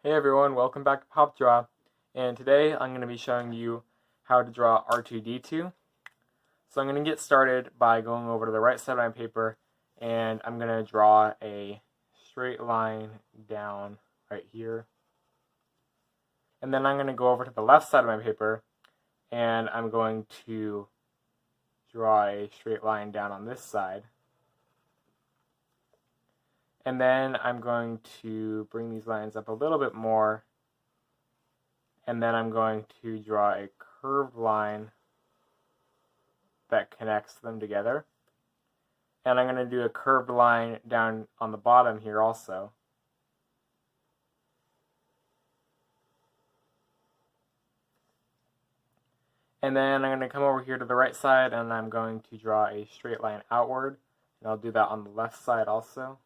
Hey everyone, welcome back to Pop Draw, and today I'm going to be showing you how to draw R2-D2. So I'm going to get started by going over to the right side of my paper, and I'm going to draw a straight line down right here. And then I'm going to go over to the left side of my paper, and I'm going to draw a straight line down on this side. And then I'm going to bring these lines up a little bit more, and then I'm going to draw a curved line that connects them together. And I'm going to do a curved line down on the bottom here also. And then I'm going to come over here to the right side, and I'm going to draw a straight line outward, and I'll do that on the left side also.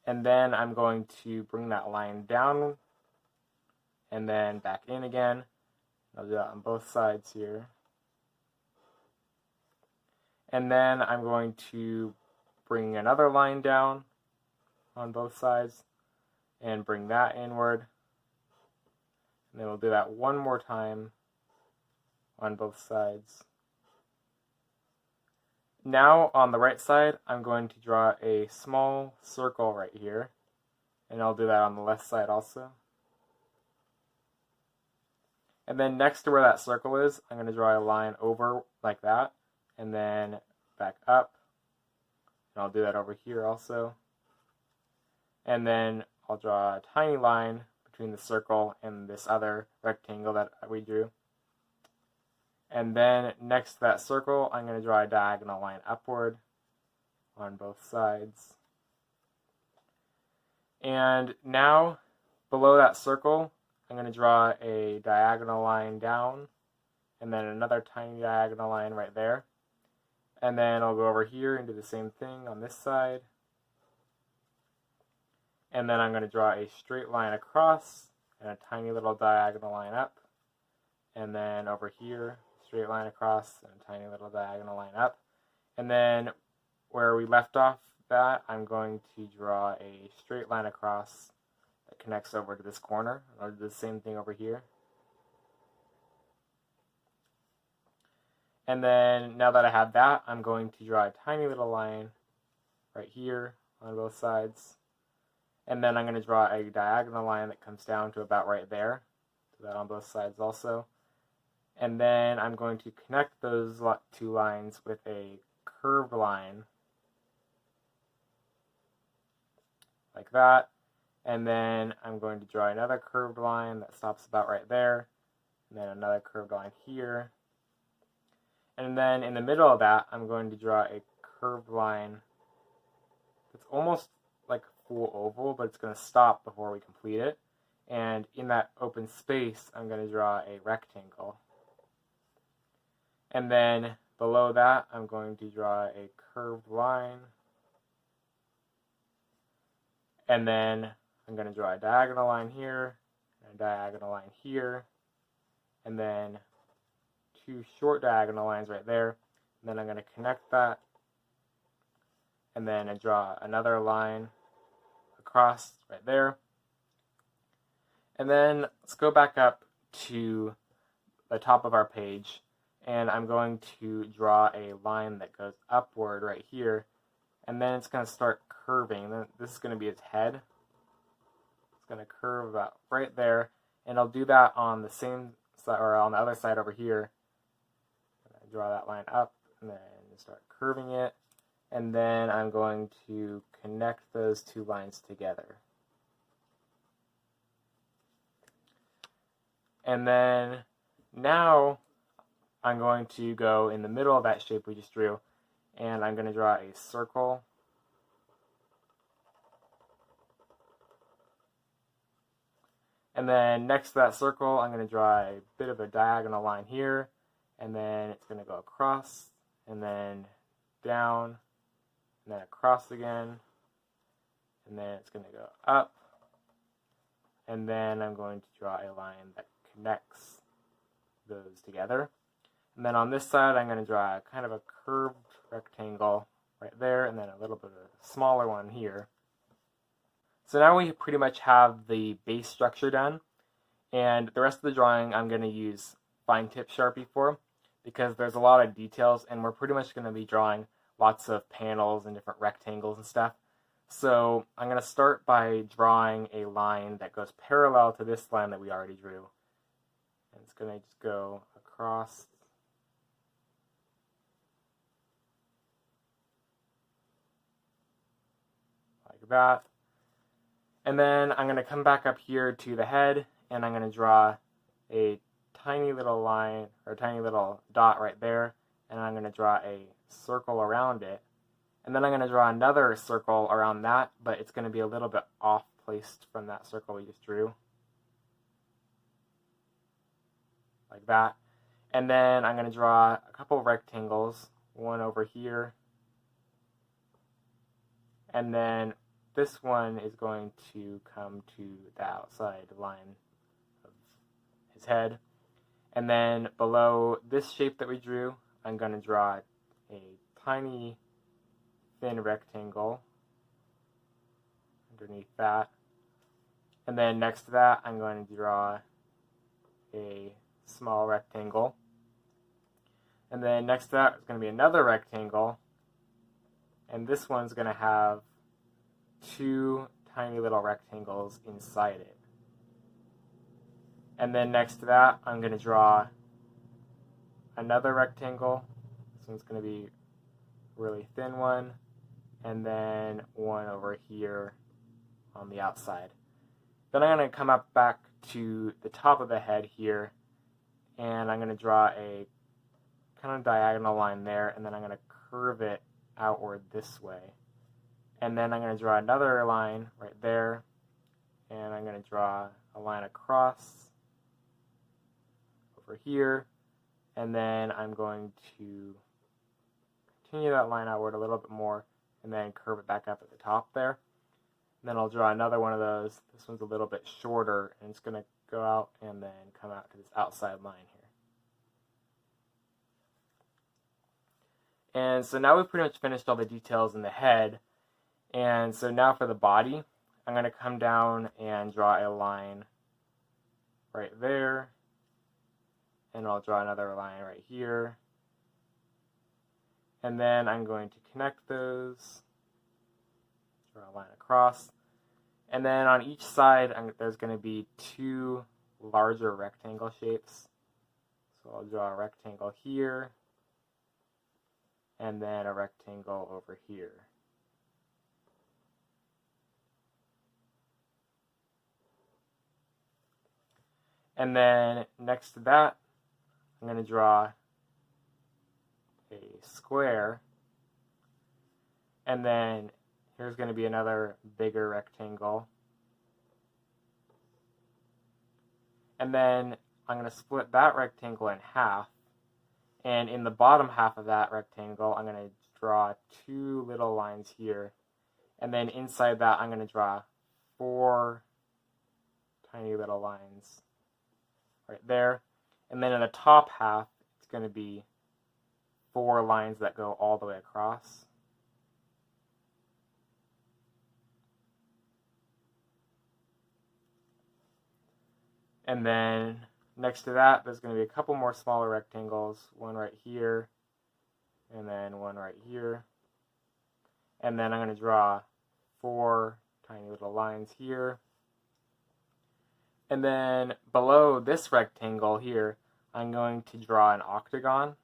And then I'm going to bring that line down and then back in again. I'll do that on both sides here. And then I'm going to bring another line down on both sides and bring that inward. And then we'll do that one more time on both sides. Now on the right side, I'm going to draw a small circle right here, and I'll do that on the left side also. And then next to where that circle is, I'm going to draw a line over like that, and then back up, and I'll do that over here also. And then I'll draw a tiny line between the circle and this other rectangle that we drew. And then next to that circle, I'm going to draw a diagonal line upward on both sides. And now, below that circle, I'm going to draw a diagonal line down, and then another tiny diagonal line right there. And then I'll go over here and do the same thing on this side. And then I'm going to draw a straight line across, and a tiny little diagonal line up. And then over here, straight line across and a tiny little diagonal line up. And then where we left off that, I'm going to draw a straight line across that connects over to this corner. I'll do the same thing over here. And then now that I have that, I'm going to draw a tiny little line right here on both sides. And then I'm going to draw a diagonal line that comes down to about right there. Do that on both sides also. And then I'm going to connect those two lines with a curved line, like that. And then I'm going to draw another curved line that stops about right there, and then another curved line here. And then in the middle of that, I'm going to draw a curved line that's almost like a full oval, but it's going to stop before we complete it. And in that open space, I'm going to draw a rectangle. And then below that, I'm going to draw a curved line. And then I'm going to draw a diagonal line here, and a diagonal line here, and then two short diagonal lines right there. And then I'm going to connect that, and then I draw another line across right there. And then let's go back up to the top of our page. And I'm going to draw a line that goes upward right here, and then it's going to start curving. Then this is going to be its head. It's going to curve about right there, and I'll do that on the same side, or on the other side over here. I draw that line up, and then start curving it, and then I'm going to connect those two lines together. And then now I'm going to go in the middle of that shape we just drew, and I'm going to draw a circle. And then next to that circle, I'm going to draw a bit of a diagonal line here, and then it's going to go across, and then down, and then across again, and then it's going to go up, and then I'm going to draw a line that connects those together. And then on this side, I'm going to draw a kind of a curved rectangle right there, and then a little bit of a smaller one here. So now we pretty much have the base structure done, and the rest of the drawing I'm going to use fine tip Sharpie for, because there's a lot of details and we're pretty much going to be drawing lots of panels and different rectangles and stuff. So I'm going to start by drawing a line that goes parallel to this line that we already drew. And it's going to just go across like that. And then I'm going to come back up here to the head, and I'm going to draw a tiny little line, or a tiny little dot right there, and I'm going to draw a circle around it. And then I'm going to draw another circle around that, but it's going to be a little bit off placed from that circle we just drew. Like that. And then I'm going to draw a couple of rectangles, one over here, and then this one is going to come to the outside line of his head. And then below this shape that we drew, I'm going to draw a tiny thin rectangle underneath that. And then next to that, I'm going to draw a small rectangle. And then next to that is going to be another rectangle. And this one's going to have two tiny little rectangles inside it. And then next to that, I'm going to draw another rectangle. This one's going to be a really thin one. And then one over here on the outside. Then I'm going to come up back to the top of the head here, and I'm going to draw a kind of diagonal line there, and then I'm going to curve it outward this way. And then I'm going to draw another line right there, and I'm going to draw a line across over here, and then I'm going to continue that line outward a little bit more, and then curve it back up at the top there. And then I'll draw another one of those. This one's a little bit shorter, and it's going to go out and then come out to this outside line here. And so now we've pretty much finished all the details in the head. And so now for the body, I'm going to come down and draw a line right there. And I'll draw another line right here. And then I'm going to connect those. Draw a line across. And then on each side, there's going to be two larger rectangle shapes. So I'll draw a rectangle here. And then a rectangle over here. And then next to that, I'm going to draw a square. And then here's going to be another bigger rectangle. And then I'm going to split that rectangle in half. And in the bottom half of that rectangle, I'm going to draw two little lines here. And then inside that, I'm going to draw four tiny little lines right there. And then in the top half, it's going to be four lines that go all the way across. And then next to that, there's going to be a couple more smaller rectangles, one right here, and then one right here. And then I'm going to draw four tiny little lines here. And then below this rectangle here, I'm going to draw an octagon.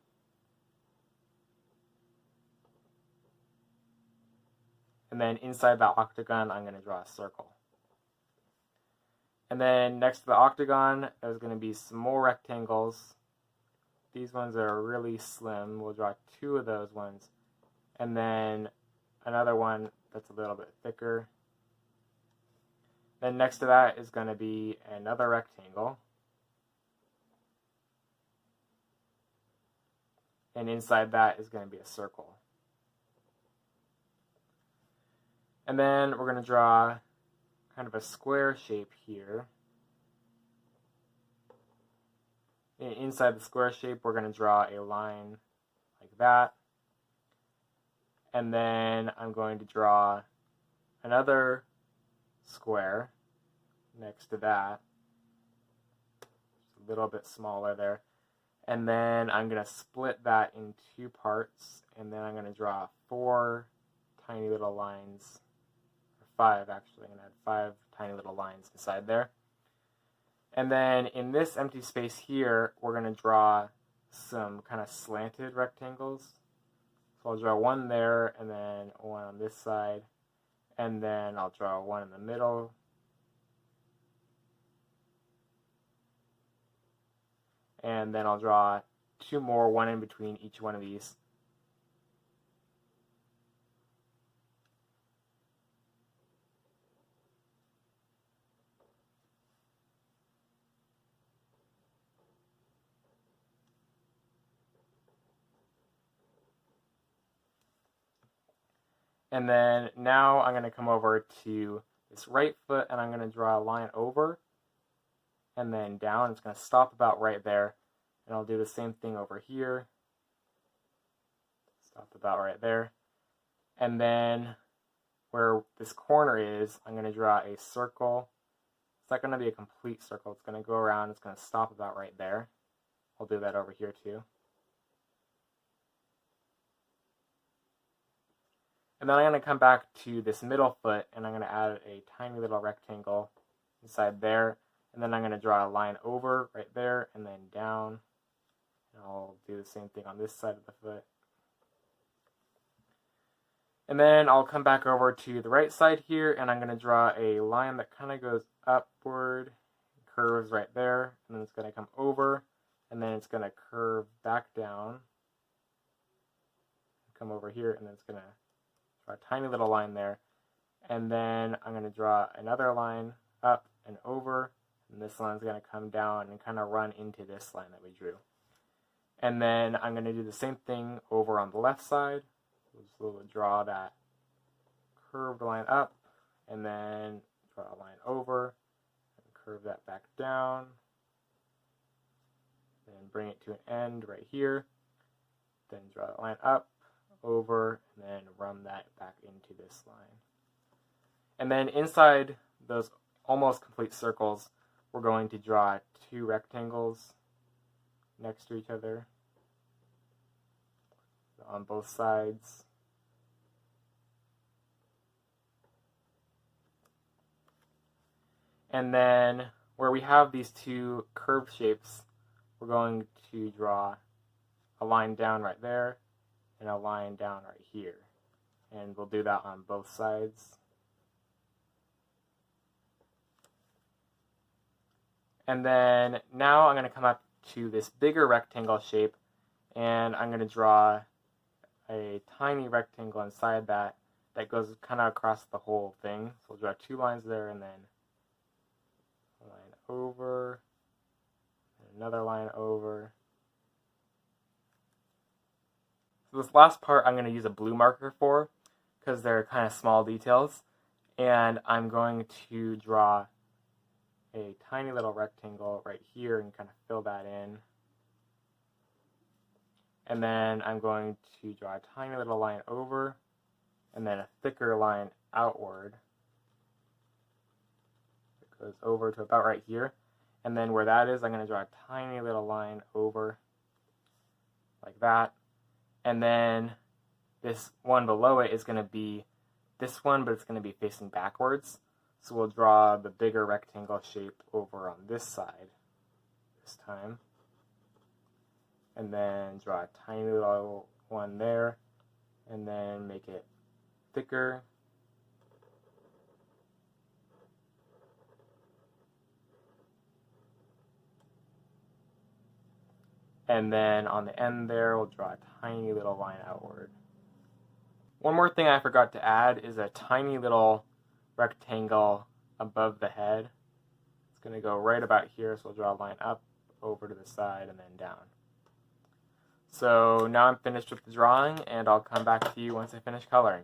And then inside that octagon, I'm going to draw a circle. And then next to the octagon, there's going to be some more rectangles. These ones are really slim. We'll draw two of those ones. And then another one that's a little bit thicker. Then next to that is going to be another rectangle. And inside that is going to be a circle. And then we're going to draw kind of a square shape here. And inside the square shape, we're going to draw a line like that. And then I'm going to draw another square next to that. Just a little bit smaller there. And then I'm going to split that in 2 parts, and then I'm going to draw 4 tiny little lines, or 5 actually. I'm going to add 5 tiny little lines inside there. And then in this empty space here, we're going to draw some kind of slanted rectangles. So I'll draw one there, and then one on this side, and then I'll draw one in the middle. And then I'll draw 2 more, one in between each one of these. And then now I'm going to come over to this right foot, and I'm going to draw a line over and then down. It's going to stop about right there. And I'll do the same thing over here. Stop about right there. And then where this corner is, I'm going to draw a circle. It's not going to be a complete circle. It's going to go around. It's going to stop about right there. I'll do that over here too. And then I'm going to come back to this middle foot, and I'm going to add a tiny little rectangle inside there. And then I'm going to draw a line over right there and then down. And I'll do the same thing on this side of the foot. And then I'll come back over to the right side here, and I'm going to draw a line that kind of goes upward, curves right there, and then it's going to come over, and then it's going to curve back down, come over here, and then it's going to draw a tiny little line there. And then I'm going to draw another line up and over, and this line's going to come down and kind of run into this line that we drew. And then I'm going to do the same thing over on the left side. We'll draw that curved line up, and then draw a line over, and curve that back down, then bring it to an end right here, then draw that line up, over, and then run that back into this line. And then inside those almost complete circles, we're going to draw 2 rectangles next to each other on both sides. And then where we have these 2 curved shapes, we're going to draw a line down right there and a line down right here. And we'll do that on both sides. And then now I'm going to come up to this bigger rectangle shape, and I'm going to draw a tiny rectangle inside that goes kind of across the whole thing. So we'll draw 2 lines there, and then a line over, and another line over. So this last part I'm going to use a blue marker for, because they're kind of small details, and I'm going to draw a tiny little rectangle right here and kind of fill that in. And then I'm going to draw a tiny little line over, and then a thicker line outward. It goes over to about right here. And then where that is, I'm going to draw a tiny little line over, like that. And then this one below it is going to be this one, but it's going to be facing backwards. So we'll draw the bigger rectangle shape over on this side this time. And then draw a tiny little one there, and then make it thicker. And then on the end there, we'll draw a tiny little line outward. One more thing I forgot to add is a tiny little rectangle above the head. It's going to go right about here, so we'll draw a line up, over to the side, and then down. So now I'm finished with the drawing, and I'll come back to you once I finish coloring.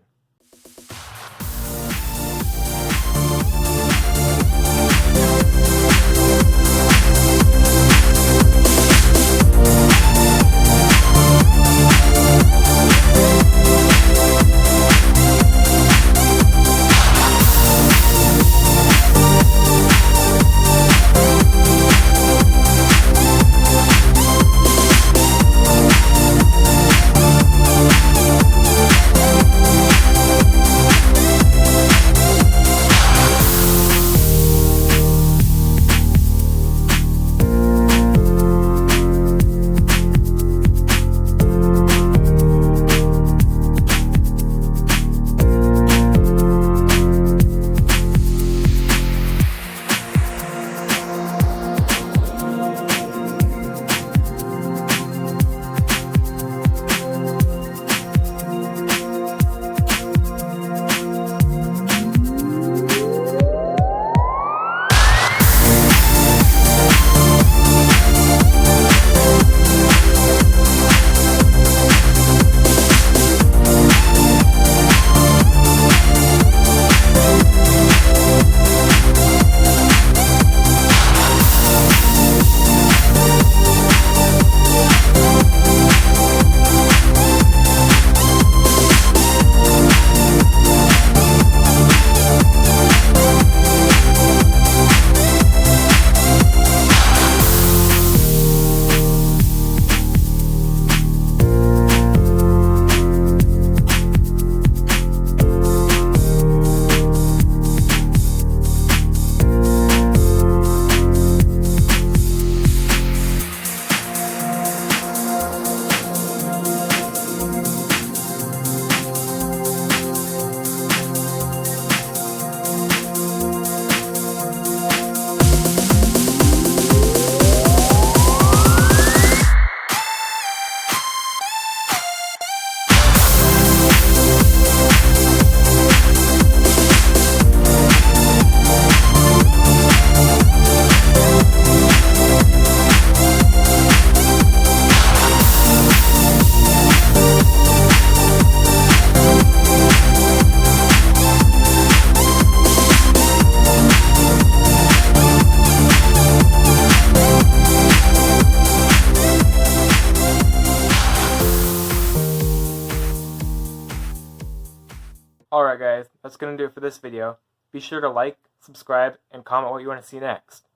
Alright guys, that's going to do it for this video. Be sure to like, subscribe, and comment what you want to see next.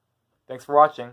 Thanks for watching.